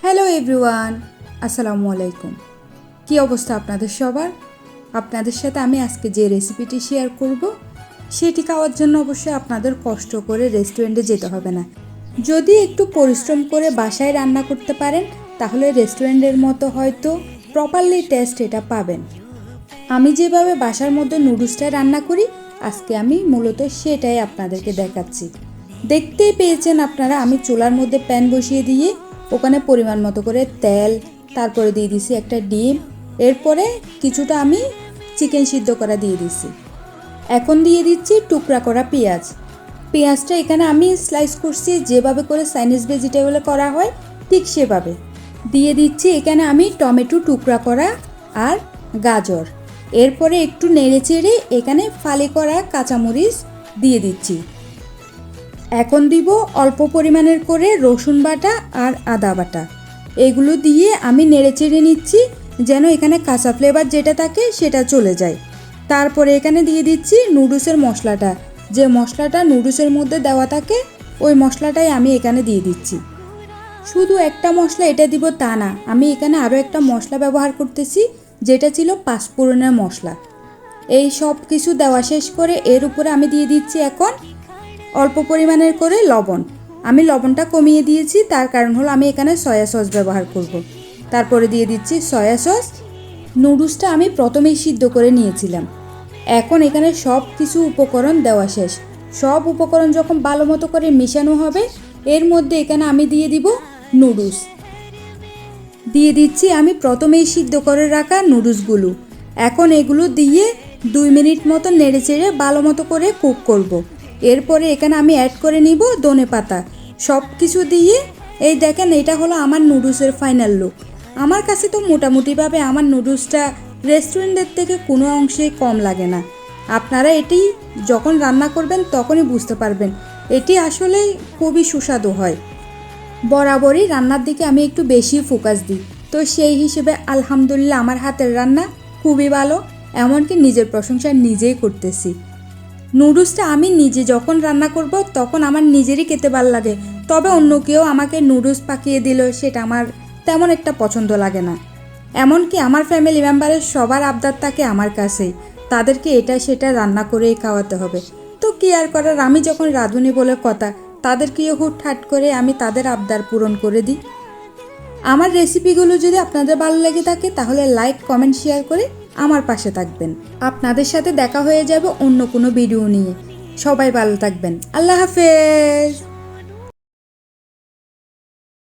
Hello everyone, আসসালামু আলাইকুম। কী অবস্থা আপনাদের সবার? আপনাদের সাথে আমি আজকে যে রেসিপিটি শেয়ার করব সেটি খাওয়ার জন্য অবশ্যই আপনাদের কষ্ট করে রেস্টুরেন্টে যেতে হবে না। যদি একটু পরিশ্রম করে বাসায় রান্না করতে পারেন তাহলে রেস্টুরেন্টের মতো হয়তো প্রপারলি টেস্ট এটা পাবেন। আমি যেভাবে বাসার মধ্যে নুডলসটা রান্না করি আজকে আমি মূলত সেটাই আপনাদেরকে দেখাচ্ছি। দেখতেই পেয়েছেন আপনারা, আমি চুলার মধ্যে প্যান বসিয়ে দিয়ে ওখানে পরিমাণ মতো করে তেল, তারপরে দিয়ে দিছি একটা ডিম, এরপরে কিছুটা আমি চিকেন সিদ্ধ করা দিয়ে দিছি। এখন দিয়ে দিচ্ছি টুকরা করা পেঁয়াজ। পেঁয়াজটা এখানে আমি স্লাইস করছি যেভাবে করে চাইনিজ ভেজিটেবলে করা হয় ঠিক সেভাবে। দিয়ে দিচ্ছি এখানে আমি টমেটো টুকরা করা আর গাজর। এরপরে একটু নেড়ে চেড়ে এখানে ফালি করা কাঁচামরিচ দিয়ে দিচ্ছি। এখন দিব অল্প পরিমাণের করে রসুন বাটা আর আদা বাটা। এগুলো দিয়ে আমি নেড়ে চেড়ে নিচ্ছি যেন এখানে কাঁচা ফ্লেভার যেটা থাকে সেটা চলে যায়। তারপরে এখানে দিয়ে দিচ্ছি নুডলসের মশলাটা, যে মশলাটা নুডলসের মধ্যে দেওয়া থাকে ওই মশলাটাই আমি এখানে দিয়ে দিচ্ছি। শুধু একটা মশলা এটা দিব তা না, আমি এখানে আরও একটা মশলা ব্যবহার করতেছি যেটা ছিল পাঁচফোড়নের মশলা। এই সব কিছু দেওয়া শেষ করে এর উপরে আমি দিয়ে দিচ্ছি এখন অল্প পরিমাণের করে লবণ। আমি লবণটা কমিয়ে দিয়েছি, তার কারণ হলো আমি এখানে সয়া সস ব্যবহার করব। তারপরে দিয়ে দিচ্ছি সয়া সস। নুডলসটা আমি প্রথমেই সিদ্ধ করে নিয়েছিলাম। এখন এখানে সব কিছু উপকরণ দেওয়া শেষ। সব উপকরণ যখন ভালো মতো করে মেশানো হবে এর মধ্যে এখানে আমি দিয়ে দিব নুডলস। দিয়ে দিচ্ছি আমি প্রথমেই সিদ্ধ করে রাখা নুডলসগুলো। এখন এগুলো দিয়ে 2 মিনিট মতো নেড়ে চেড়ে ভালো মতো করে কুক করব। এরপরে এখানে আমি অ্যাড করে নিব ধনেপাতা। সব কিছু দিয়ে এই দেখেন, এটা হলো আমার নুডলসের ফাইনাল লুক। আমার কাছে তো মোটামুটিভাবে আমার নুডলসটা রেস্টুরেন্টের থেকে কোনো অংশেই কম লাগে না। আপনারা এটি যখন রান্না করবেন তখনই বুঝতে পারবেন এটি আসলে খুবই সুস্বাদু হয়। বরাবরই রান্নার দিকে আমি একটু বেশি ফোকাস দিই, তো সেই হিসেবে আলহামদুলিল্লাহ আমার হাতের রান্না খুবই ভালো, এমনকি নিজের প্রশংসা নিজেই করতেছি। নুডলসটা আমি নিজে যখন রান্না করব তখন আমার নিজেরই খেতে ভালো লাগে, তবে অন্য কেউ আমাকে নুডলস পাকিয়ে দিল সেটা আমার তেমন একটা পছন্দ লাগে না। এমনকি আমার ফ্যামিলি মেম্বারের সবার আবদার থাকে আমার কাছেই, তাদেরকে এটা সেটা রান্না করেই খাওয়াতে হবে। তো কি আর করার, আমি যখন রাঁধুনি বলে কথা, তাদেরকেও হুটহাট করে আমি তাদের আবদার পূরণ করে দিই। আমার রেসিপিগুলো যদি আপনাদের ভালো লেগে থাকে তাহলে লাইক, কমেন্ট, শেয়ার করে আমার পাশে থাকবেন। আপনাদের সাথে দেখা হয়ে যাবে অন্য কোনো ভিডিও নিয়ে। সবাই ভালো থাকবেন। আল্লাহ হাফেজ।